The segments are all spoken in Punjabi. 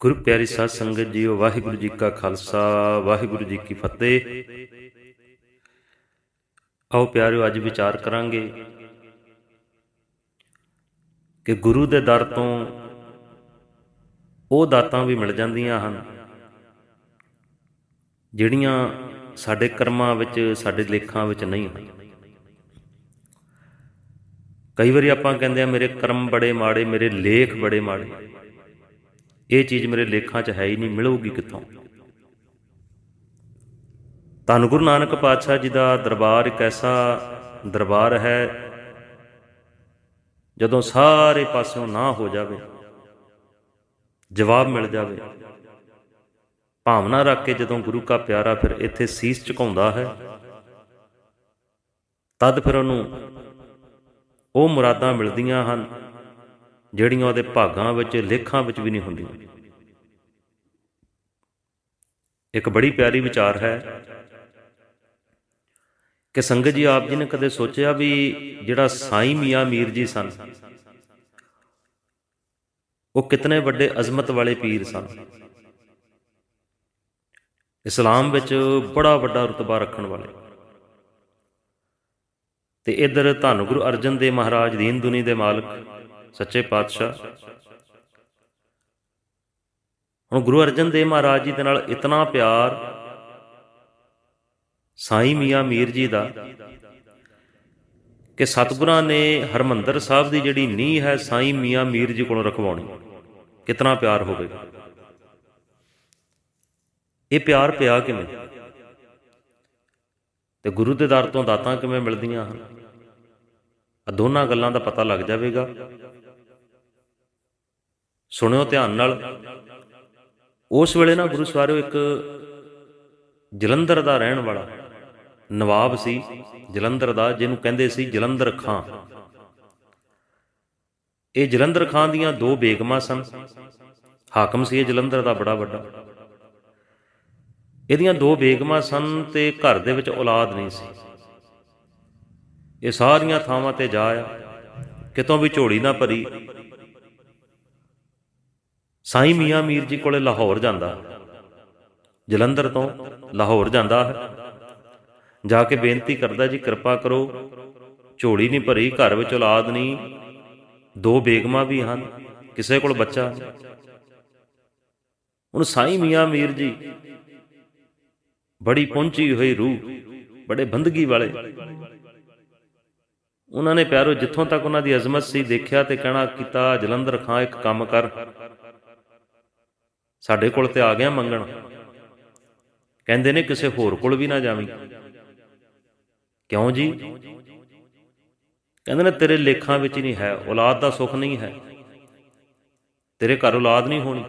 ਗੁਰੂ ਪਿਆਰੀ ਸਾਧ ਸੰਗਤ ਜੀਓ, ਵਾਹਿਗੁਰੂ ਜੀ ਕਾ ਖਾਲਸਾ, ਵਾਹਿਗੁਰੂ ਜੀ ਕੀ ਫਤਿਹ। ਆਓ ਪਿਆਰਿਓ, ਅੱਜ ਵਿਚਾਰ ਕਰਾਂਗੇ ਕਿ ਗੁਰੂ ਦੇ ਦਰ ਤੋਂ ਉਹ ਦਾਤਾਂ ਵੀ ਮਿਲ ਜਾਂਦੀਆਂ ਹਨ ਜਿਹੜੀਆਂ ਸਾਡੇ ਕਰਮਾਂ ਵਿੱਚ, ਸਾਡੇ ਲੇਖਾਂ ਵਿੱਚ ਨਹੀਂ ਹਨ। ਕਈ ਵਾਰੀ ਆਪਾਂ ਕਹਿੰਦੇ ਆ ਮੇਰੇ ਕਰਮ ਬੜੇ ਮਾੜੇ, ਮੇਰੇ ਲੇਖ ਬੜੇ ਮਾੜੇ, ਇਹ ਚੀਜ਼ ਮੇਰੇ ਲੇਖਾਂ 'ਚ ਹੈ ਹੀ ਨਹੀਂ, ਮਿਲੂਗੀ ਕਿੱਥੋਂ? ਧੰਨ ਗੁਰੂ ਨਾਨਕ ਪਾਤਸ਼ਾਹ ਜੀ ਦਾ ਦਰਬਾਰ ਇੱਕ ਐਸਾ ਦਰਬਾਰ ਹੈ, ਜਦੋਂ ਸਾਰੇ ਪਾਸਿਓਂ ਨਾ ਹੋ ਜਾਵੇ, ਜਵਾਬ ਮਿਲ ਜਾਵੇ, ਭਾਵਨਾ ਰੱਖ ਕੇ ਜਦੋਂ ਗੁਰੂ ਕਾ ਪਿਆਰਾ ਫਿਰ ਇੱਥੇ ਸੀਸ ਝੁਕਾਉਂਦਾ ਹੈ, ਤਦ ਫਿਰ ਉਹਨੂੰ ਉਹ ਮੁਰਾਦਾਂ ਮਿਲਦੀਆਂ ਹਨ ਜਿਹੜੀਆਂ ਉਹਦੇ ਭਾਗਾਂ ਵਿੱਚ, ਲੇਖਾਂ ਵਿੱਚ ਵੀ ਨਹੀਂ ਹੁੰਦੀਆਂ। ਇੱਕ ਬੜੀ ਪਿਆਰੀ ਵਿਚਾਰ ਹੈ ਕਿ ਸੰਗਤ ਜੀ, ਆਪ ਜੀ ਨੇ ਕਦੇ ਸੋਚਿਆ ਵੀ ਜਿਹੜਾ ਸਾਈਂ ਮੀਆਂ ਮੀਰ ਜੀ ਸਨ, ਉਹ ਕਿਤਨੇ ਵੱਡੇ ਅਜ਼ਮਤ ਵਾਲੇ ਪੀਰ ਸਨ। ਇਸਲਾਮ ਵਿੱਚ ਬੜਾ ਵੱਡਾ ਰੁਤਬਾ ਰੱਖਣ ਵਾਲੇ, ਤੇ ਇੱਧਰ ਧੰਨ ਗੁਰੂ ਅਰਜਨ ਦੇਵ ਮਹਾਰਾਜ, ਦੀਨ ਦੁਨੀ ਦੇ ਮਾਲਕ, ਸੱਚੇ ਪਾਤਸ਼ਾਹ। ਹੁਣ ਗੁਰੂ ਅਰਜਨ ਦੇਵ ਮਹਾਰਾਜ ਜੀ ਦੇ ਨਾਲ ਇਤਨਾ ਪਿਆਰ ਸਾਈਂ ਮੀਆਂ ਮੀਰ ਜੀ ਦਾ ਕਿ ਸਤਿਗੁਰਾਂ ਨੇ ਹਰਿਮੰਦਰ ਸਾਹਿਬ ਦੀ ਜਿਹੜੀ ਨੀਂਹ ਹੈ ਸਾਈਂ ਮੀਆਂ ਮੀਰ ਜੀ ਕੋਲੋਂ ਰਖਵਾਉਣੀ। ਕਿਤਨਾ ਪਿਆਰ ਹੋਵੇਗਾ। ਇਹ ਪਿਆਰ ਪਿਆ ਕਿਵੇਂ, ਤੇ ਗੁਰੂ ਦੇ ਦਰ ਤੋਂ ਦਾਤਾਂ ਕਿਵੇਂ ਮਿਲਦੀਆਂ ਹਨ? ਦੋਨਾਂ ਗੱਲਾਂ ਦਾ ਪਤਾ ਲੱਗ ਜਾਵੇਗਾ। ਸੁਣਿਓ ਧਿਆਨ ਨਾਲ। ਉਸ ਵੇਲੇ ਨਾ ਗੁਰੂ ਸਵਾਰਿਓ, ਇੱਕ ਜਲੰਧਰ ਦਾ ਰਹਿਣ ਵਾਲਾ ਨਵਾਬ ਸੀ, ਜਲੰਧਰ ਦਾ, ਜਿਹਨੂੰ ਕਹਿੰਦੇ ਸੀ ਜਲੰਧਰ ਖਾਂ। ਇਹ ਜਲੰਧਰ ਖਾਂ ਦੀਆਂ ਦੋ ਬੇਗਮਾਂ ਸਨ। ਹਾਕਮ ਸੀ ਇਹ ਜਲੰਧਰ ਦਾ ਬੜਾ ਵੱਡਾ। ਇਹਦੀਆਂ ਦੋ ਬੇਗਮਾਂ ਸਨ ਤੇ ਘਰ ਦੇ ਵਿੱਚ ਔਲਾਦ ਨਹੀਂ ਸੀ। ਇਹ ਸਾਰੀਆਂ ਥਾਵਾਂ ਤੇ ਜਾ ਆਇਆ, ਕਿਤੋਂ ਵੀ ਝੋਲੀ ਨਾ ਭਰੀ। ਸਾਈਂ ਮੀਆਂ ਮੀਰ ਜੀ ਕੋਲੇ ਲਾਹੌਰ ਜਾਂਦਾ, ਜਲੰਧਰ ਤੋਂ ਲਾਹੌਰ ਜਾਂਦਾ ਹੈ। ਜਾ ਕੇ ਬੇਨਤੀ ਕਰਦਾ, ਜੀ ਕਿਰਪਾ ਕਰੋ, ਝੋਲੀ ਨਹੀਂ ਭਰੀ, ਘਰ ਵਿੱਚ ਔਲਾਦ ਨਹੀਂ, ਦੋ ਬੇਗਮਾਂ ਵੀ ਹਨ, ਕਿਸੇ ਕੋਲ ਬੱਚਾ ਨਹੀਂ। ਹੁਣ ਸਾਈਂ ਮੀਆਂ ਮੀਰ ਜੀ ਬੜੀ ਪਹੁੰਚੀ ਹੋਈ ਰੂਹ, ਬੜੇ ਬੰਦਗੀ ਵਾਲੇ, ਉਹਨਾਂ ਨੇ ਪਿਆਰੋ ਜਿੱਥੋਂ ਤੱਕ ਉਹਨਾਂ ਦੀ ਅਜ਼ਮਤ ਸੀ ਦੇਖਿਆ ਤੇ ਕਹਿਣਾ ਕੀਤਾ, ਜਲੰਧਰ ਖਾਂ ਇੱਕ ਕੰਮ ਕਰ, ਸਾਡੇ ਕੋਲ ਤੇ ਆ ਗਿਆ ਮੰਗਣ, ਕਹਿੰਦੇ ਨੇ ਕਿਸੇ ਹੋਰ ਕੋਲ ਵੀ ਨਾ ਜਾਵੀਂ। ਕਿਉਂ ਜੀ? ਕਹਿੰਦੇ ਨੇ ਤੇਰੇ ਲੇਖਾਂ ਵਿੱਚ ਨਹੀਂ ਹੈ, ਔਲਾਦ ਦਾ ਸੁੱਖ ਨਹੀਂ ਹੈ, ਤੇਰੇ ਘਰ ਔਲਾਦ ਨਹੀਂ ਹੋਣੀ,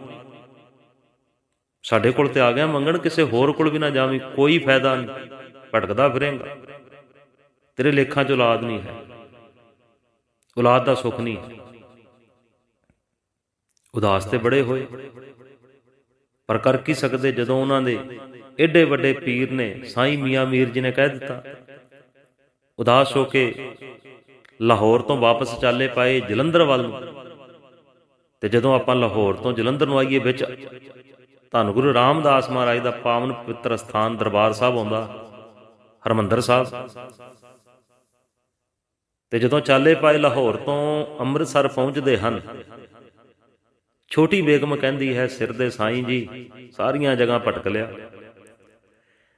ਸਾਡੇ ਕੋਲ ਤੇ ਆ ਗਿਆ ਮੰਗਣ, ਕਿਸੇ ਹੋਰ ਕੋਲ ਵੀ ਨਾ ਜਾਵੀਂ, ਕੋਈ ਫਾਇਦਾ ਨਹੀਂ, ਭਟਕਦਾ ਫਿਰੇਂਗਾ, ਤੇਰੇ ਲੇਖਾਂ 'ਚ ਔਲਾਦ ਨਹੀਂ ਹੈ, ਔਲਾਦ ਦਾ ਸੁੱਖ ਨਹੀਂ ਹੈ। ਉਦਾਸ ਤੇ ਬੜੇ ਹੋਏ, ਪਰ ਕਰ ਕੀ ਸਕਦੇ ਜਦੋਂ ਉਹਨਾਂ ਦੇ ਏਡੇ ਵੱਡੇ ਪੀਰ ਨੇ, ਸਾਈਂ ਮੀਆਂ ਮੀਰ ਜੀ ਨੇ ਕਹਿ ਦਿੱਤਾ। ਉਦਾਸ ਹੋ ਕੇ ਲਾਹੌਰ ਤੋਂ ਵਾਪਸ ਚਾਲੇ ਪਾਏ ਜਲੰਧਰ ਵੱਲ ਨੂੰ। ਤੇ ਜਦੋਂ ਆਪਾਂ ਲਾਹੌਰ ਤੋਂ ਜਲੰਧਰ ਨੂੰ ਆਈਏ, ਵਿੱਚ ਧੰਨ ਗੁਰੂ ਰਾਮਦਾਸ ਮਹਾਰਾਜ ਦਾ ਪਾਵਨ ਪਵਿੱਤਰ ਸਥਾਨ ਦਰਬਾਰ ਸਾਹਿਬ ਆਉਂਦਾ, ਹਰਿਮੰਦਰ ਸਾਹਿਬ। ਤੇ ਜਦੋਂ ਚਾਲੇ ਪਾਏ ਲਾਹੌਰ ਤੋਂ ਅੰਮ੍ਰਿਤਸਰ ਪਹੁੰਚਦੇ ਹਨ, ਛੋਟੀ ਬੇਗਮ ਕਹਿੰਦੀ ਹੈ, ਸਿਰ ਦੇ ਸਾਈਂ ਜੀ, ਸਾਰੀਆਂ ਜਗ੍ਹਾ ਭਟਕ ਲਿਆ,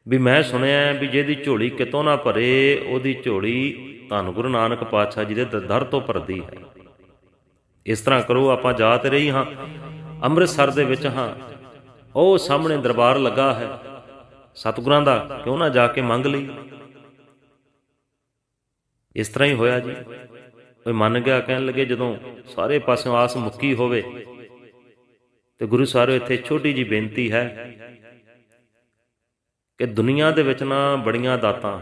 ਵੀ ਮੈਂ ਸੁਣਿਆ ਵੀ ਜਿਹਦੀ ਝੋਲੀ ਕਿਤੋਂ ਨਾ ਭਰੇ, ਉਹਦੀ ਝੋਲੀ ਧੰਨ ਗੁਰੂ ਨਾਨਕ ਪਾਤਸ਼ਾਹ ਜੀ ਦੇ ਦਰ ਤੋਂ ਭਰਦੀ ਹੈ। ਇਸ ਤਰ੍ਹਾਂ ਕਰੋ, ਆਪਾਂ ਜਾ ਤੇ ਰਹੀ ਹਾਂ, ਅੰਮ੍ਰਿਤਸਰ ਦੇ ਵਿੱਚ ਹਾਂ, ਉਹ ਸਾਹਮਣੇ ਦਰਬਾਰ ਲੱਗਾ ਹੈ ਸਤਿਗੁਰਾਂ ਦਾ, ਕਿਉਂ ਨਾ ਜਾ ਕੇ ਮੰਗ ਲਈ। ਇਸ ਤਰ੍ਹਾਂ ਹੀ ਹੋਇਆ ਜੀ। ਕੋਈ ਮੰਨ ਗਿਆ, ਕਹਿਣ ਲੱਗੇ ਜਦੋਂ ਸਾਰੇ ਪਾਸਿਓਂ ਆਸ ਮੁੱਕੀ ਹੋਵੇ ਤੇ ਗੁਰੂ ਸਾਹਿਬ, ਇੱਥੇ ਛੋਟੀ ਜਿਹੀ ਬੇਨਤੀ ਹੈ ਕਿ ਦੁਨੀਆ ਦੇ ਵਿੱਚ ਨਾ ਬੜੀਆਂ ਦਾਤਾਂ,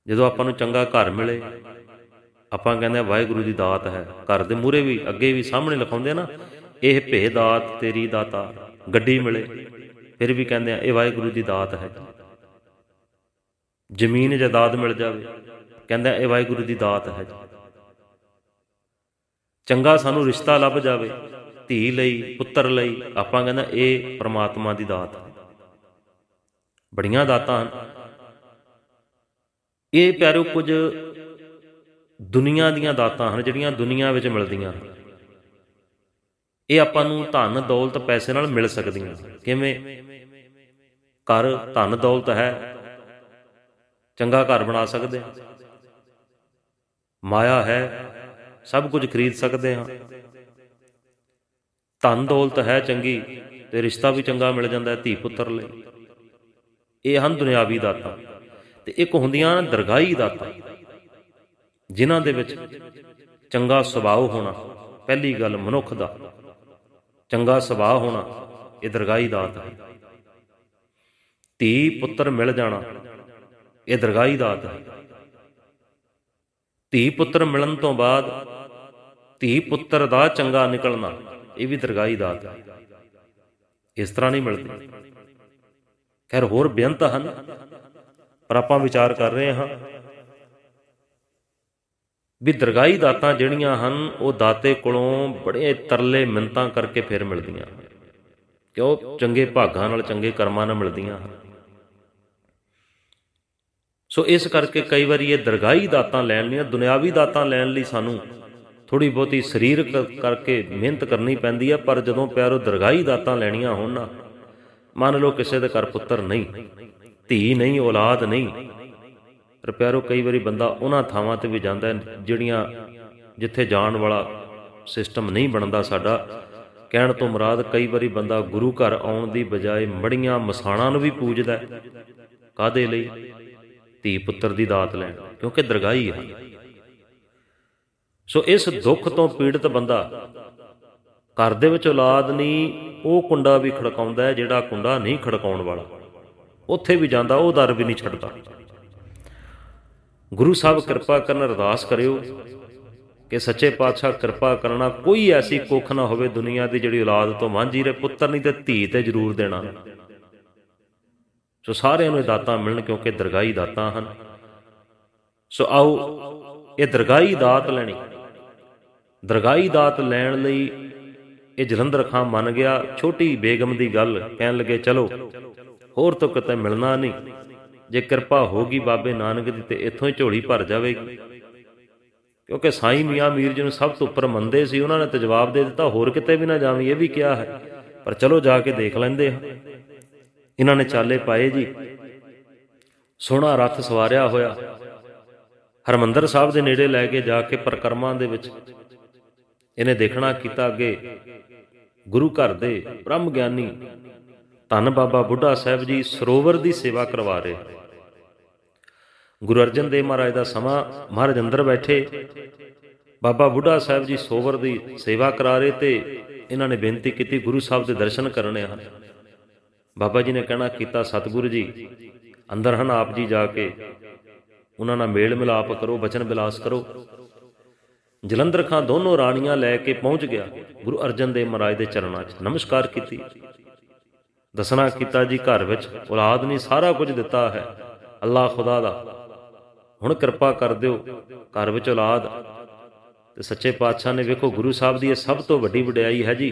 ਜਦੋਂ ਆਪਾਂ ਨੂੰ ਚੰਗਾ ਘਰ ਮਿਲੇ, ਆਪਾਂ ਕਹਿੰਦੇ ਵਾਹਿਗੁਰੂ ਦੀ ਦਾਤ ਹੈ। ਘਰ ਦੇ ਮੂਹਰੇ ਵੀ, ਅੱਗੇ ਵੀ, ਸਾਹਮਣੇ ਲਿਖਾਉਂਦੇ ਨਾ, ਇਹ ਭੇ ਦਾਤ ਤੇਰੀ ਦਾਤਾ। ਗੱਡੀ ਮਿਲੇ, ਫਿਰ ਵੀ ਕਹਿੰਦੇ ਆ ਇਹ ਵਾਹਿਗੁਰੂ ਦੀ ਦਾਤ ਹੈ। ਜ਼ਮੀਨ ਜਾਇਦਾਦ ਮਿਲ ਜਾਵੇ, ਕਹਿੰਦਾ ਇਹ ਵਾਹਿਗੁਰੂ ਦੀ ਦਾਤ ਹੈ। ਚੰਗਾ ਸਾਨੂੰ ਰਿਸ਼ਤਾ ਲੱਭ ਜਾਵੇ, ਧੀ ਲਈ, ਪੁੱਤਰ ਲਈ, ਆਪਾਂ ਕਹਿੰਦਾ ਇਹ ਪਰਮਾਤਮਾ ਦੀ ਦਾਤ ਹੈ। ਬੜੀਆਂ ਦਾਤਾਂ ਹਨ ਇਹ ਪਿਆਰਿਓ। ਕੁਝ ਦੁਨੀਆ ਦੀਆਂ ਦਾਤਾਂ ਹਨ ਜਿਹੜੀਆਂ ਦੁਨੀਆ ਵਿੱਚ ਮਿਲਦੀਆਂ ਹਨ। ਇਹ ਆਪਾਂ ਨੂੰ ਧਨ ਦੌਲਤ ਪੈਸੇ ਨਾਲ ਮਿਲ ਸਕਦੀਆਂ। ਕਿਵੇਂ? ਘਰ ਧਨ ਦੌਲਤ ਹੈ, ਚੰਗਾ ਘਰ ਬਣਾ ਸਕਦੇ ਹਾਂ। ਮਾਇਆ ਹੈ, ਸਭ ਕੁਝ ਖਰੀਦ ਸਕਦੇ ਹਾਂ। ਧਨ ਦੌਲਤ ਹੈ ਚੰਗੀ ਤੇ ਰਿਸ਼ਤਾ ਵੀ ਚੰਗਾ ਮਿਲ ਜਾਂਦਾ ਹੈ ਧੀ ਪੁੱਤਰ ਲਈ। ਇਹ ਹਨ ਦੁਨਿਆਵੀ ਦਾਤਾਂ। ਤੇ ਇੱਕ ਹੁੰਦੀਆਂ ਦਰਗਾਹੀ ਦਾਤਾਂ, ਜਿਨ੍ਹਾਂ ਦੇ ਵਿੱਚ ਚੰਗਾ ਸੁਭਾਅ ਹੋਣਾ। ਪਹਿਲੀ ਗੱਲ ਮਨੁੱਖ ਦਾ ਚੰਗਾ ਸੁਭਾਅ ਹੋਣਾ, ਇਹ ਦਰਗਾਹੀ ਦਾਤ ਹੈ। ਧੀ ਪੁੱਤਰ ਮਿਲ ਜਾਣਾ, ਇਹ ਦਰਗਾਹੀ ਦਾਤ ਹੈ। ਧੀ ਪੁੱਤਰ ਮਿਲਣ ਤੋਂ ਬਾਅਦ ਧੀ ਪੁੱਤਰ ਦਾ ਚੰਗਾ ਨਿਕਲਣਾ, ਇਹ ਵੀ ਦਰਗਾਹੀ ਦਾਤ ਹੈ। ਇਸ ਤਰ੍ਹਾਂ ਨਹੀਂ ਮਿਲਦੀ। ਖੈਰ ਹੋਰ ਬੇਅੰਤ ਹਨ, ਪਰ ਆਪਾਂ ਵਿਚਾਰ ਕਰ ਰਹੇ ਹਾਂ ਵੀ ਦਰਗਾਹੀ ਦਾਤਾਂ ਜਿਹੜੀਆਂ ਹਨ ਉਹ ਦਾਤੇ ਕੋਲੋਂ ਬੜੇ ਤਰਲੇ ਮਿੰਨਤਾਂ ਕਰਕੇ ਫਿਰ ਮਿਲਦੀਆਂ, ਕਿਉਂ? ਚੰਗੇ ਭਾਗਾਂ ਨਾਲ, ਚੰਗੇ ਕਰਮਾਂ ਨਾਲ ਮਿਲਦੀਆਂ ਹਨ। ਸੋ ਇਸ ਕਰਕੇ ਕਈ ਵਾਰੀ ਇਹ ਦਰਗਾਹੀ ਦਾਤਾਂ ਲੈਣ ਲਈ, ਦੁਨਿਆਵੀ ਦਾਤਾਂ ਲੈਣ ਲਈ ਸਾਨੂੰ ਥੋੜ੍ਹੀ ਬਹੁਤੀ ਸਰੀਰਕ ਕਰਕੇ ਮਿਹਨਤ ਕਰਨੀ ਪੈਂਦੀ ਹੈ। ਪਰ ਜਦੋਂ ਪਿਆਰੋ ਦਰਗਾਹੀ ਦਾਤਾਂ ਲੈਣੀਆਂ ਹੋਣ ਨਾ, ਮੰਨ ਲਓ ਕਿਸੇ ਦੇ ਘਰ ਪੁੱਤਰ ਨਹੀਂ, ਧੀ ਨਹੀਂ, ਔਲਾਦ ਨਹੀਂ, ਪਰ ਪਿਆਰੋ ਕਈ ਵਾਰੀ ਬੰਦਾ ਉਹਨਾਂ ਥਾਵਾਂ 'ਤੇ ਵੀ ਜਾਂਦਾ ਜਿਹੜੀਆਂ ਜਿੱਥੇ ਜਾਣ ਵਾਲਾ ਸਿਸਟਮ ਨਹੀਂ ਬਣਦਾ ਸਾਡਾ। ਕਹਿਣ ਤੋਂ ਮੁਰਾਦ ਕਈ ਵਾਰੀ ਬੰਦਾ ਗੁਰੂ ਘਰ ਆਉਣ ਦੀ ਬਜਾਏ ਮੜੀਆਂ ਮਸਾਣਾਂ ਨੂੰ ਵੀ ਪੂਜਦਾ। ਕਾਹਦੇ ਲਈ? ਧੀ ਪੁੱਤਰ ਦੀ ਦਾਤ ਲੈਣ, ਕਿਉਂਕਿ ਦਰਗਾਹੀ ਹੈ। ਸੋ ਇਸ ਦੁੱਖ ਤੋਂ ਪੀੜਤ ਬੰਦਾ ਘਰ ਦੇ ਵਿੱਚ ਔਲਾਦ ਨਹੀਂ, ਉਹ ਕੁੰਡਾ ਵੀ ਖੜਕਾਉਂਦਾ ਹੈ ਜਿਹੜਾ ਕੁੰਡਾ ਨਹੀਂ ਖੜਕਾਉਣ ਵਾਲਾ। ਉੱਥੇ ਵੀ ਜਾਂਦਾ, ਉਹ ਦਰ ਵੀ ਨਹੀਂ ਛੱਡਦਾ। ਗੁਰੂ ਸਾਹਿਬ ਕਿਰਪਾ ਕਰਨ, ਅਰਦਾਸ ਕਰਿਓ ਕਿ ਸੱਚੇ ਪਾਤਸ਼ਾਹ ਕਿਰਪਾ ਕਰਨਾ ਕੋਈ ਐਸੀ ਕੁੱਖ ਨਾ ਹੋਵੇ ਦੁਨੀਆ ਦੀ ਜਿਹੜੀ ਔਲਾਦ ਤੋਂ ਵਾਂਝੀ ਰਹੇ। ਪੁੱਤਰ ਨਹੀਂ ਤੇ ਧੀ ਤੇ ਜ਼ਰੂਰ ਦੇਣਾ। ਸੋ ਸਾਰਿਆਂ ਨੂੰ ਇਹ ਦਾਤਾਂ ਮਿਲਣ, ਕਿਉਂਕਿ ਦਰਗਾਹੀ ਦਾਤਾਂ ਹਨ। ਸੋ ਆਓ ਇਹ ਦਰਗਾਹੀ ਦਾਤ ਲੈਣੀ। ਦਰਗਾਹੀ ਦਾਤ ਲੈਣ ਲਈ ਇਹ ਜਲੰਧਰ ਖਾਂ ਮੰਨ ਗਿਆ। ਛੋਟੀ ਬੇਗਮ ਦੀ ਗੱਲ ਕਹਿਣ ਲੱਗੇ, ਚਲੋ ਹੋਰ ਤੋਂ ਕਿਤੇ ਮਿਲਣਾ ਨਹੀਂ, ਜੇ ਕਿਰਪਾ ਹੋਗੀ ਬਾਬੇ ਨਾਨਕ ਦੀ ਤੇ ਇੱਥੋਂ ਹੀ ਝੋਲੀ ਭਰ ਜਾਵੇਗੀ। ਕਿਉਂਕਿ ਸਾਈਂ ਮੀਆਂ ਮੀਰ ਜੀ ਨੂੰ ਸਭ ਤੋਂ ਉੱਪਰ ਮੰਨਦੇ ਸੀ। ਉਹਨਾਂ ਨੇ ਤਾਂ ਜਵਾਬ ਦੇ ਦਿੱਤਾ, ਹੋਰ ਕਿਤੇ ਵੀ ਨਾ ਜਾਵੀਂ, ਇਹ ਵੀ ਕਿਹਾ ਹੈ, ਪਰ ਚਲੋ ਜਾ ਕੇ ਦੇਖ ਲੈਂਦੇ ਹਾਂ। ਇਹਨਾਂ ਨੇ ਚਾਲੇ ਪਾਏ ਜੀ। ਸੋਹਣਾ ਰੱਥ ਸਵਾਰਿਆ ਹੋਇਆ ਹਰਿਮੰਦਰ ਸਾਹਿਬ ਦੇ ਨੇੜੇ ਲੈ ਕੇ ਜਾ ਕੇ ਪਰਿਕਰਮਾ ਦੇ ਵਿੱਚ ਇਹਨੇ ਦੇਖਣਾ ਕੀਤਾ। ਅੱਗੇ ਗੁਰੂ ਘਰ ਦੇ ਬ੍ਰਹਮ ਗਿਆਨੀ ਧੰਨ ਬਾਬਾ ਬੁੱਢਾ ਸਾਹਿਬ ਜੀ ਸਰੋਵਰ ਦੀ ਸੇਵਾ ਕਰਵਾ ਰਹੇ। ਗੁਰੂ ਅਰਜਨ ਦੇਵ ਮਹਾਰਾਜ ਦਾ ਸਮਾਂ, ਮਹਾਰਾਜ ਅੰਦਰ ਬੈਠੇ, ਬਾਬਾ ਬੁੱਢਾ ਸਾਹਿਬ ਜੀ ਸਰੋਵਰ ਦੀ ਸੇਵਾ ਕਰਾ ਰਹੇ ਤੇ ਇਹਨਾਂ ਨੇ ਬੇਨਤੀ ਕੀਤੀ ਗੁਰੂ ਸਾਹਿਬ ਦੇ ਦਰਸ਼ਨ ਕਰਨੇ ਹਨ। ਬਾਬਾ ਜੀ ਨੇ ਕਹਿਣਾ ਕੀਤਾ, ਸਤਿਗੁਰੂ ਜੀ ਅੰਦਰ ਹਨ, ਆਪ ਜੀ ਜਾ ਕੇ ਉਹਨਾਂ ਨਾਲ ਮੇਲ ਮਿਲਾਪ ਕਰੋ, ਬਚਨ ਬਿਲਾਸ ਕਰੋ। ਜਲੰਧਰ ਖਾਂ ਦੋਨੋਂ ਰਾਣੀਆਂ ਲੈ ਕੇ ਪਹੁੰਚ ਗਿਆ ਗੁਰੂ ਅਰਜਨ ਦੇਵ ਮਹਾਰਾਜ ਦੇ ਚਰਨਾਂ 'ਚ, ਨਮਸਕਾਰ ਕੀਤੀ, ਦੱਸਣਾ ਕੀਤਾ ਜੀ ਘਰ ਵਿੱਚ ਔਲਾਦ ਨਹੀਂ, ਸਾਰਾ ਕੁਝ ਦਿੱਤਾ ਹੈ ਅੱਲਾਹ ਖੁਦਾ ਦਾ, ਹੁਣ ਕਿਰਪਾ ਕਰ ਦਿਓ ਘਰ ਵਿੱਚ ਔਲਾਦ। ਤੇ ਸੱਚੇ ਪਾਤਸ਼ਾਹ ਨੇ ਵੇਖੋ, ਗੁਰੂ ਸਾਹਿਬ ਦੀ ਇਹ ਸਭ ਤੋਂ ਵੱਡੀ ਵਡਿਆਈ ਹੈ ਜੀ।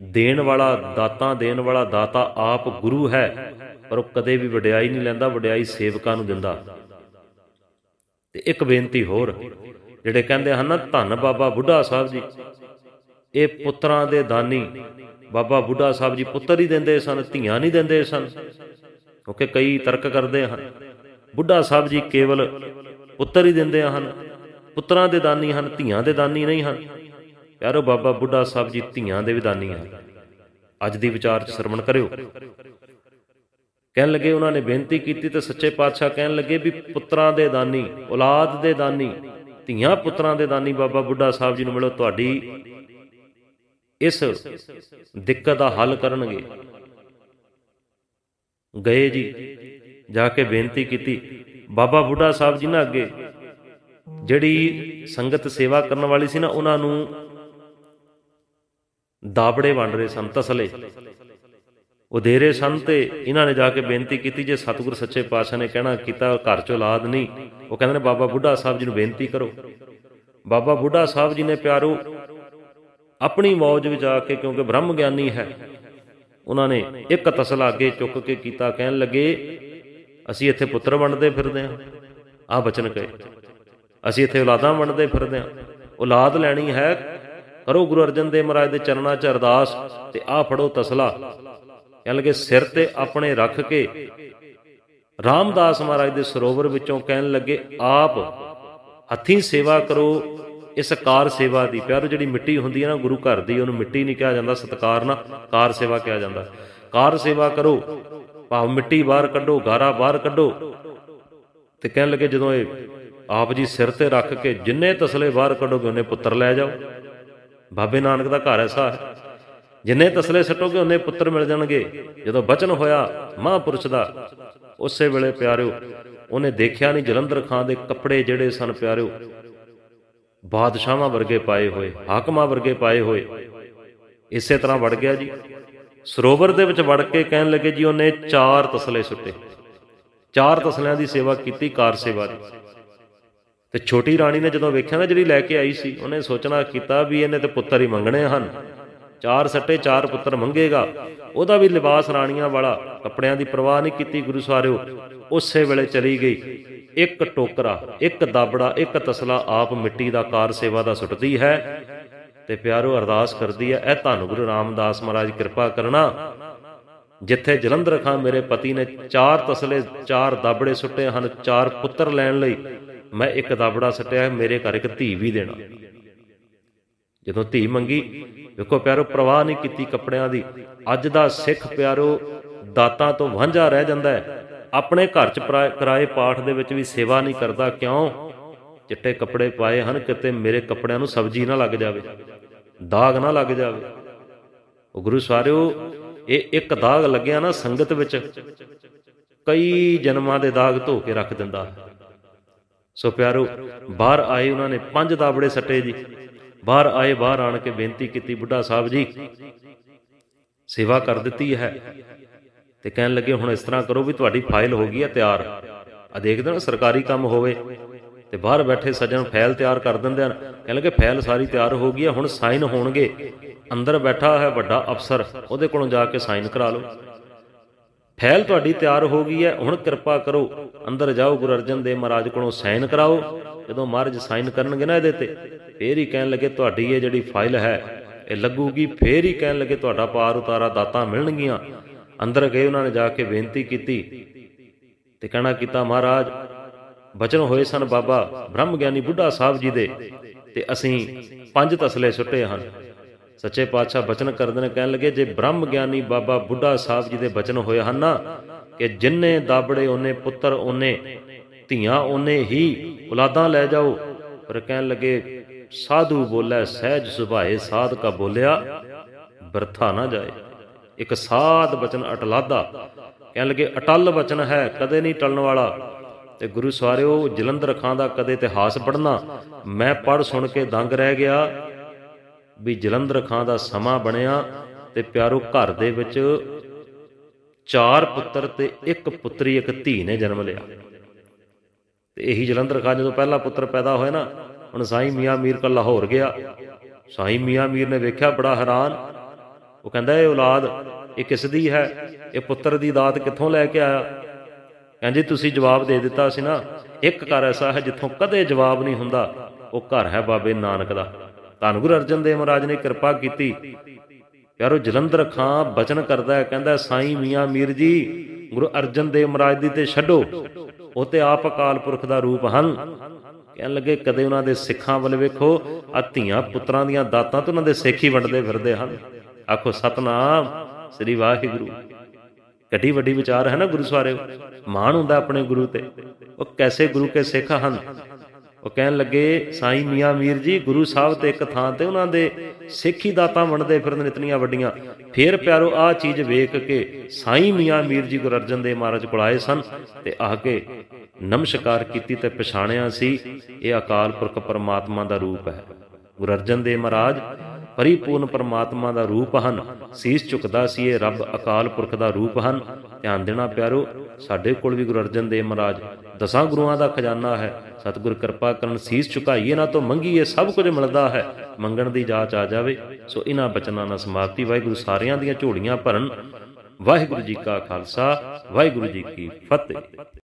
ਦੇਣ ਵਾਲਾ, ਦਾਤਾਂ ਦੇਣ ਵਾਲਾ ਦਾਤਾ ਆਪ ਗੁਰੂ ਹੈ, ਪਰ ਉਹ ਕਦੇ ਵੀ ਵਡਿਆਈ ਨਹੀਂ ਲੈਂਦਾ, ਵਡਿਆਈ ਸੇਵਕਾਂ ਨੂੰ ਦਿੰਦਾ। ਤੇ ਇੱਕ ਬੇਨਤੀ ਹੋਰ, ਜਿਹੜੇ ਕਹਿੰਦੇ ਹਨ ਨਾ ਧੰਨ ਬਾਬਾ ਬੁੱਢਾ ਸਾਹਿਬ ਜੀ, ਇਹ ਪੁੱਤਰਾਂ ਦੇ ਦਾਨੀ। ਬਾਬਾ ਬੁੱਢਾ ਸਾਹਿਬ ਜੀ ਪੁੱਤਰ ਹੀ ਦਿੰਦੇ ਸਨ, ਧੀਆਂ ਨਹੀਂ ਦਿੰਦੇ ਸਨ। ਕਿਉਂਕਿ ਕਈ ਤਰਕ ਕਰਦੇ ਹਨ ਬੁੱਢਾ ਸਾਹਿਬ ਜੀ ਕੇਵਲ ਪੁੱਤਰ ਹੀ ਦਿੰਦੇ ਹਨ, ਪੁੱਤਰਾਂ ਦੇ ਦਾਨੀ ਹਨ, ਧੀਆਂ ਦੇ ਦਾਨੀ ਨਹੀਂ ਹਨ। ਪਿਆਰੋ ਬਾਬਾ ਬੁੱਢਾ ਸਾਹਿਬ ਜੀ ਧੀਆਂ ਦੇ ਵੀ ਦਾਨੀ ਹਨ। ਅੱਜ ਦੀ ਵਿਚਾਰ 'ਚ ਸਰਵਣ ਕਰਿਓ। ਕਹਿਣ ਲੱਗੇ, ਉਹਨਾਂ ਨੇ ਬੇਨਤੀ ਕੀਤੀ ਤੇ ਸੱਚੇ ਪਾਤਸ਼ਾਹ ਕਹਿਣ ਲੱਗੇ ਵੀ ਪੁੱਤਰਾਂ ਦੇ ਦਾਨੀ, ਔਲਾਦ ਦੇ ਦਾਨੀ, ਧੀਆਂ ਪੁੱਤਰਾਂ ਦੇ ਦਾਨੀ ਬਾਬਾ ਬੁੱਢਾ ਸਾਹਿਬ ਜੀ ਨੂੰ ਮਿਲੋ, ਤੁਹਾਡੀ ਇਸ ਦਿੱਕਤ ਦਾ ਹੱਲ ਕਰਨਗੇ। ਗਏ ਜੀ, ਜਾ ਕੇ ਬੇਨਤੀ ਕੀਤੀ। ਬਾਬਾ ਬੁੱਢਾ ਸਾਹਿਬ ਜੀ ਨਾ ਅੱਗੇ ਜਿਹੜੀ ਸੰਗਤ ਸੇਵਾ ਕਰਨ ਵਾਲੀ ਸੀ ਨਾ, ਉਹਨਾਂ ਨੂੰ ਦਾਬੜੇ ਵੰਡ ਰਹੇ ਸਨ, ਤਸਲੇ ਉਹ ਦੇ ਰਹੇ ਸਨ। ਤੇ ਇਹਨਾਂ ਨੇ ਜਾ ਕੇ ਬੇਨਤੀ ਕੀਤੀ, ਜੇ ਸਤਿਗੁਰੂ ਸੱਚੇ ਪਾਤਸ਼ਾਹ ਨੇ ਕਹਿਣਾ ਕੀਤਾ ਘਰ 'ਚ ਔਲਾਦ ਨਹੀਂ, ਉਹ ਕਹਿੰਦੇ ਨੇ ਬਾਬਾ ਬੁੱਢਾ ਸਾਹਿਬ ਜੀ ਨੂੰ ਬੇਨਤੀ ਕਰੋ। ਬਾਬਾ ਬੁੱਢਾ ਸਾਹਿਬ ਜੀ ਨੇ ਪਿਆਰੋ ਆਪਣੀ ਮੌਜ ਵਿੱਚ ਆ ਕੇ, ਕਿਉਂਕਿ ਬ੍ਰਹਮ ਗਿਆਨੀ ਹੈ, ਉਹਨਾਂ ਨੇ ਇੱਕ ਤਸਲਾ ਅੱਗੇ ਚੁੱਕ ਕੇ ਕੀਤਾ। ਕਹਿਣ ਲੱਗੇ ਅਸੀਂ ਇੱਥੇ ਪੁੱਤਰ ਵੰਡਦੇ ਫਿਰਦੇ ਹਾਂ, ਆਹ ਬਚਨ ਕਹੇ। ਅਸੀਂ ਇੱਥੇ ਔਲਾਦਾਂ ਵੰਡਦੇ ਫਿਰਦੇ ਹਾਂ, ਔਲਾਦ ਲੈਣੀ ਹੈ, ਕਰੋ ਗੁਰੂ ਅਰਜਨ ਦੇਵ ਮਹਾਰਾਜ ਦੇ ਚਰਨਾਂ 'ਚ ਅਰਦਾਸ, ਤੇ ਆਹ ਫੜੋ ਤਸਲਾ। ਕਹਿਣ ਲੱਗੇ ਸਿਰ ਤੇ ਆਪਣੇ ਰੱਖ ਕੇ ਰਾਮਦਾਸ ਮਹਾਰਾਜ ਦੇ ਸਰੋਵਰ ਵਿੱਚੋਂ ਕਹਿਣ ਲੱਗੇ ਆਪ ਹੱਥੀਂ ਸੇਵਾ ਕਰੋ ਇਸ ਕਾਰ ਸੇਵਾ ਦੀ। ਪਿਆਰੋ, ਜਿਹੜੀ ਮਿੱਟੀ ਹੁੰਦੀ ਹੈ ਨਾ ਗੁਰੂ ਘਰ ਦੀ, ਉਹਨੂੰ ਮਿੱਟੀ ਨਹੀਂ ਕਿਹਾ ਜਾਂਦਾ, ਸਤਿਕਾਰ ਨਾਲ ਕਾਰ ਸੇਵਾ ਕਿਹਾ ਜਾਂਦਾ। ਕਾਰ ਸੇਵਾ ਕਰੋ, ਭਾਵ ਮਿੱਟੀ ਬਾਹਰ ਕੱਢੋ, ਗਾਰਾ ਬਾਹਰ ਕੱਢੋ। ਤੇ ਕਹਿਣ ਲੱਗੇ ਜਦੋਂ ਇਹ ਆਪ ਜੀ ਸਿਰ ਤੇ ਰੱਖ ਕੇ ਜਿੰਨੇ ਤਸਲੇ ਬਾਹਰ ਕੱਢੋਗੇ ਉਹਨੇ ਪੁੱਤਰ ਲੈ ਜਾਓ। ਬਾਬੇ ਨਾਨਕ ਦਾ ਘਰ ਐਸਾ ਹੈ, ਜਿੰਨੇ ਤਸਲੇ ਸੱਟੋਗੇ ਉਹਨੇ ਪੁੱਤਰ ਮਿਲ ਜਾਣਗੇ। ਜਦੋਂ ਬਚਨ ਹੋਇਆ ਮਹਾਂਪੁਰਸ਼ ਦਾ, ਉਸੇ ਵੇਲੇ ਪਿਆਰਿਓ ਉਹਨੇ ਦੇਖਿਆ ਨਹੀਂ, ਜਲੰਧਰ ਖਾਂ ਦੇ ਕੱਪੜੇ ਜਿਹੜੇ ਸਨ ਪਿਆਰਿਓ ਬਾਦਸ਼ਾਹਾਂ ਵਰਗੇ ਪਾਏ ਹੋਏ, ਹਾਕਮਾਂ ਵਰਗੇ ਪਾਏ ਹੋਏ। ਇਸੇ ਤਰ੍ਹਾਂ ਵੜ ਗਿਆ ਜੀ ਸਰੋਵਰ ਦੇ ਵਿੱਚ। ਵੜ ਕੇ ਕਹਿਣ ਲੱਗੇ ਜੀ ਉਹਨੇ 4 ਤਸਲੇ ਸੁੱਟੇ, 4 ਤਸਲਿਆਂ ਦੀ ਸੇਵਾ ਕੀਤੀ, ਕਾਰ ਸੇਵਾ ਦੀ। ਤੇ ਛੋਟੀ ਰਾਣੀ ਨੇ ਜਦੋਂ ਵੇਖਿਆ ਨਾ, ਜਿਹੜੀ ਲੈ ਕੇ ਆਈ ਸੀ, ਉਹਨੇ ਸੋਚਣਾ ਕੀਤਾ ਵੀ ਇਹਨੇ ਤੇ ਪੁੱਤਰ ਹੀ ਮੰਗਣੇ ਹਨ। 4 ਸੱਟੇ, 4 ਪੁੱਤਰ ਮੰਗੇਗਾ। ਉਹਦਾ ਵੀ ਲਿਬਾਸ ਰਾਣੀਆਂ ਵਾਲਾ, ਕੱਪੜਿਆਂ ਦੀ ਪਰਵਾਹ ਨਹੀਂ ਕੀਤੀ ਗੁਰੂ ਸਵਾਰਿਓ। ਉਸੇ ਵੇਲੇ ਚਲੀ ਗਈ, ਇੱਕ ਟੋਕਰਾ, ਇੱਕ ਦਾਬੜਾ, ਇੱਕ ਤਸਲਾ ਆਪ ਮਿੱਟੀ ਦਾ ਕਾਰ ਸੇਵਾ ਦਾ ਸੁੱਟਦੀ ਹੈ। ਤੇ ਪਿਆਰੋ ਅਰਦਾਸ ਕਰਦੀ ਹੈ, ਇਹ ਧੰਨ ਗੁਰੂ ਰਾਮਦਾਸ ਮਹਾਰਾਜ ਕਿਰਪਾ ਕਰਨਾ, ਜਿੱਥੇ ਜਲੰਧਰ ਖਾਂ ਮੇਰੇ ਪਤੀ ਨੇ 4 ਤਸਲੇ, 4 ਦਾਬੜੇ ਸੁੱਟੇ ਹਨ 4 ਪੁੱਤਰ ਲੈਣ ਲਈ, ਮੈਂ ਇੱਕ ਦਾਬੜਾ ਸੁੱਟਿਆ, ਮੇਰੇ ਘਰ ਇੱਕ ਧੀ ਵੀ ਦੇਣਾ। ਜਦੋਂ ਧੀ ਮੰਗੀ, ਵੇਖੋ ਪਿਆਰੋ ਪਰਵਾਹ ਨਹੀਂ ਕੀਤੀ ਕੱਪੜਿਆਂ ਦੀ। ਅੱਜ ਦਾ ਸਿੱਖ ਪਿਆਰੋ ਦਾਤਾਂ ਤੋਂ ਵਾਂਝਾ ਰਹਿ ਜਾਂਦਾ ਹੈ, ਆਪਣੇ ਘਰ 'ਚ ਕਰਾਏ ਪਾਠ ਦੇ ਵਿੱਚ ਵੀ ਸੇਵਾ ਨਹੀਂ ਕਰਦਾ। ਕਿਉਂ? ਚਿੱਟੇ ਕੱਪੜੇ ਪਾਏ ਹਨ, ਕਿਤੇ ਮੇਰੇ ਕੱਪੜਿਆਂ ਨੂੰ ਸਬਜ਼ੀ ਨਾ ਲੱਗ ਜਾਵੇ, ਦਾਗ ਨਾ ਲੱਗ ਜਾਵੇ। ਉਹ ਗੁਰੂ ਸਵਾਰਿਓ, ਇਹ ਇੱਕ ਦਾਗ ਲੱਗਿਆ ਨਾ ਸੰਗਤ ਵਿੱਚ, ਕਈ ਜਨਮਾਂ ਦੇ ਦਾਗ ਧੋ ਕੇ ਰੱਖ ਦਿੰਦਾ। ਸੋ ਪਿਆਰੋ ਬਾਹਰ ਆਏ, ਉਹਨਾਂ ਨੇ 5 ਦਾਬੜੇ ਸੱਟੇ ਜੀ। ਬਾਹਰ ਆਏ, ਬਾਹਰ ਆਣ ਕੇ ਬੇਨਤੀ ਕੀਤੀ, ਬੁੱਢਾ ਸਾਹਿਬ ਜੀ ਸੇਵਾ ਕਰ ਦਿੱਤੀ ਹੈ, ਤੇ ਕਹਿਣ ਲੱਗੇ ਹੁਣ ਇਸ ਤਰ੍ਹਾਂ ਕਰੋ ਵੀ ਤੁਹਾਡੀ ਫਾਈਲ ਹੋ ਗਈ ਹੈ ਤਿਆਰ। ਆ ਦੇਖਦੇ ਨਾ ਸਰਕਾਰੀ ਕੰਮ ਹੋਵੇ ਤੇ ਬਾਹਰ ਬੈਠੇ ਸੱਜਣ ਫਾਈਲ ਤਿਆਰ ਕਰ ਦਿੰਦੇ ਹਨ। ਕਹਿਣ ਲੱਗੇ ਫਾਈਲ ਸਾਰੀ ਤਿਆਰ ਹੋ ਗਈ ਹੈ, ਹੁਣ ਸਾਈਨ ਹੋਣਗੇ। ਅੰਦਰ ਬੈਠਾ ਹੈ ਵੱਡਾ ਅਫਸਰ, ਉਹਦੇ ਕੋਲੋਂ ਜਾ ਕੇ ਸਾਈਨ ਕਰਾ ਲਓ। ਫਾਈਲ ਤੁਹਾਡੀ ਤਿਆਰ ਹੋ ਗਈ ਹੈ, ਹੁਣ ਕਿਰਪਾ ਕਰੋ ਅੰਦਰ ਜਾਓ, ਗੁਰੂ ਅਰਜਨ ਦੇਵ ਮਹਾਰਾਜ ਕੋਲੋਂ ਸਾਈਨ ਕਰਾਓ। ਜਦੋਂ ਮਹਾਰਾਜ ਸਾਈਨ ਕਰਨਗੇ ਨਾ ਇਹਦੇ ਤੇ, ਫੇਰ ਹੀ ਕਹਿਣ ਲੱਗੇ ਤੁਹਾਡੀ ਇਹ ਜਿਹੜੀ ਫਾਈਲ ਹੈ ਇਹ ਲੱਗੂਗੀ। ਫੇਰ ਹੀ ਕਹਿਣ ਲੱਗੇ ਤੁਹਾਡਾ ਪਾਰ ਉਤਾਰਾ, ਦਾਤਾਂ ਮਿਲਣਗੀਆਂ। ਅੰਦਰ ਗਏ, ਉਹਨਾਂ ਨੇ ਜਾ ਕੇ ਬੇਨਤੀ ਕੀਤੀ ਤੇ ਕਹਿਣਾ ਕੀਤਾ, ਮਹਾਰਾਜ ਬਚਨ ਹੋਏ ਸਨ ਬਾਬਾ ਬ੍ਰਹਮ ਗਿਆਨੀ ਬੁੱਢਾ ਸਾਹਿਬ ਜੀ ਦੇ, ਤੇ ਅਸੀਂ 5 ਤਸਲੇ ਸੁੱਟੇ ਹਨ। ਸੱਚੇ ਪਾਤਸ਼ਾਹ ਬਚਨ ਕਰਦੇ ਨੇ, ਕਹਿਣ ਲੱਗੇ ਜੇ ਬ੍ਰਹਮ ਗਿਆਨੀ ਬਾਬਾ ਬੁੱਢਾ ਸਾਹਿਬ ਜੀ ਦੇ ਬਚਨ ਹੋਏ ਹਨ ਨਾ ਕਿ ਜਿੰਨੇ ਦਾਬੜੇ ਉਹਨੇ ਪੁੱਤਰ, ਉਹਨੇ ਧੀਆਂ, ਉਹਨੇ ਹੀ ਔਲਾਦਾਂ ਲੈ ਜਾਓ। ਪਰ ਕਹਿਣ ਲੱਗੇ ਸਾਧੂ ਬੋਲੇ ਸਹਿਜ ਸੁਭਾਏ, ਸਾਧ ਕਾ ਬੋਲਿਆ ਬਰਥਾ ਨਾ ਜਾਏ। ਇੱਕ ਸਾਧ ਬਚਨ ਅਟਲਾਦਾ, ਕਹਿਣ ਲੱਗੇ ਅਟਲ ਬਚਨ ਹੈ, ਕਦੇ ਨਹੀਂ ਟਲਣ ਵਾਲਾ। ਤੇ ਗੁਰੂ ਸਵਾਰਿਓ ਜਲੰਧਰ ਖਾਂ ਦਾ ਕਦੇ ਇਤਿਹਾਸ ਪੜ੍ਹਨਾ, ਮੈਂ ਪੜ੍ਹ ਸੁਣ ਕੇ ਦੰਗ ਰਹਿ ਗਿਆ ਵੀ ਜਲੰਧਰ ਖਾਂ ਦਾ ਸਮਾਂ ਬਣਿਆ ਤੇ ਪਿਆਰੋ ਘਰ ਦੇ ਵਿੱਚ 4 ਪੁੱਤਰ ਤੇ 1 ਪੁੱਤਰੀ, 1 ਧੀ ਨੇ ਜਨਮ ਲਿਆ। ਤੇ ਇਹੀ ਜਲੰਧਰ ਖਾਂ ਜਦੋਂ ਪਹਿਲਾ ਪੁੱਤਰ ਪੈਦਾ ਹੋਇਆ ਨਾ, ਹੁਣ ਸਾਈਂ ਮੀਆਂ ਮੀਰ ਕਾ ਲਾਹੌਰ ਗਿਆ। ਸਾਈਂ ਮੀਆਂ ਮੀਰ ਨੇ ਵੇਖਿਆ, ਬੜਾ ਹੈਰਾਨ। ਉਹ ਕਹਿੰਦਾ ਇਹ ਔਲਾਦ ਇਹ ਕਿਸ ਦੀ ਹੈ, ਇਹ ਪੁੱਤਰ ਦੀ ਦਾਤ ਕਿੱਥੋਂ ਲੈ ਕੇ ਆਇਆ? ਕਹਿੰਦੇ ਤੁਸੀਂ ਜਵਾਬ ਦੇ ਦਿੱਤਾ ਸੀ ਨਾ, ਇੱਕ ਘਰ ਐਸਾ ਹੈ ਜਿੱਥੋਂ ਕਦੇ ਜਵਾਬ ਨਹੀਂ ਹੁੰਦਾ, ਉਹ ਘਰ ਹੈ ਬਾਬੇ ਨਾਨਕ ਦਾ। ਧੰਨ ਗੁਰੂ ਅਰਜਨ ਦੇਵ ਮਹਾਰਾਜ ਨੇ ਕਿਰਪਾ ਕੀਤੀ। ਯਾਰੋ ਜਲੰਧਰ ਖਾਂ ਬਚਨ ਕਰਦਾ ਹੈ, ਕਹਿੰਦਾ ਸਾਈਂ ਮੀਆਂ ਮੀਰ ਜੀ ਗੁਰੂ ਅਰਜਨ ਦੇਵ ਮਹਾਰਾਜ ਦੀ ਤੇ ਛੱਡੋ, ਉਹ ਤੇ ਆਪ ਅਕਾਲ ਪੁਰਖ ਦਾ ਰੂਪ ਹਨ। ਕਹਿਣ ਲੱਗੇ ਕਦੇ ਉਹਨਾਂ ਦੇ ਸਿੱਖਾਂ ਵੱਲ ਵੇਖੋ, ਆ ਧੀਆਂ ਪੁੱਤਰਾਂ ਦੀਆਂ ਦਾਤਾਂ ਤੋਂ ਉਹਨਾਂ ਦੇ ਸਿੱਖ ਹੀ ਵੰਡਦੇ ਫਿਰਦੇ ਹਨ। ਆਖੋ ਸਤਨਾਮ ਸ੍ਰੀ ਵਾਹਿਗੁਰੂ। ਕੱਢੀ ਵੱਡੀ ਵਿਚਾਰ ਹੈ ਨਾ ਗੁਰੂ ਸਵਾਰਿਓ, ਮਾਣ ਹੁੰਦਾ ਆਪਣੇ ਗੁਰੂ ਤੇ। ਉਹ ਕੈਸੇ ਗੁਰੂ ਕੇ ਸਿੱਖ ਹਨ। ਉਹ ਕਹਿਣ ਲੱਗੇ ਸਾਈਂ ਮੀਆਂ ਮੀਰ ਜੀ ਗੁਰੂ ਸਾਹਿਬ ਤੇ ਇੱਕ ਥਾਂ ਤੇ ਉਹਨਾਂ ਦੇ ਸਿੱਖ ਹੀ ਦਾਤਾਂ ਵੰਡਦੇ ਫਿਰਦੇ ਇਤਨੀਆਂ ਵੱਡੀਆਂ। ਫੇਰ ਪਿਆਰੋ ਆਹ ਚੀਜ਼ ਵੇਖ ਕੇ ਸਾਈਂ ਮੀਆਂ ਮੀਰ ਜੀ ਗੁਰੂ ਅਰਜਨ ਦੇਵ ਮਹਾਰਾਜ ਕੋਲ ਆਏ ਸਨ ਤੇ ਆ ਕੇ ਨਮਸਕਾਰ ਕੀਤੀ ਤੇ ਪਛਾਣਿਆ ਸੀ ਇਹ ਅਕਾਲ ਪੁਰਖ ਪਰਮਾਤਮਾ ਦਾ ਰੂਪ ਹੈ। ਗੁਰੂ ਅਰਜਨ ਦੇਵ ਮਹਾਰਾਜ ਪਰਿਪੂਰਨ ਪਰਮਾਤਮਾ ਦਾ ਰੂਪ ਹਨ। ਸੀਸ ਝੁਕਦਾ ਸੀ ਇਹ ਰੱਬ ਅਕਾਲ ਪੁਰਖ ਦਾ ਰੂਪ ਹਨ। ਧਿਆਨ ਦੇਣਾ ਪਿਆਰੋ, ਸਾਡੇ ਕੋਲ ਵੀ ਗੁਰੂ ਅਰਜਨ ਦੇਵ ਮਹਾਰਾਜ ਦਸਾਂ ਗੁਰੂਆਂ ਦਾ ਖਜ਼ਾਨਾ ਹੈ। ਸਤਿਗੁਰ ਕਿਰਪਾ ਕਰਨ, ਸੀਸ ਝੁਕਾਈਏ ਨਾ ਤੋਂ ਮੰਗੀਏ, ਸਭ ਕੁਝ ਮਿਲਦਾ ਹੈ। ਮੰਗਣ ਦੀ ਜਾਚ ਆ ਜਾਵੇ। ਸੋ ਇਹਨਾਂ ਬਚਨਾਂ ਨਾਲ ਸਮਾਪਤੀ। ਵਾਹਿਗੁਰੂ ਸਾਰਿਆਂ ਦੀਆਂ ਝੋਲੀਆਂ ਭਰਨ। ਵਾਹਿਗੁਰੂ ਜੀ ਕਾ ਖਾਲਸਾ, ਵਾਹਿਗੁਰੂ ਜੀ ਕੀ ਫਤਿਹ।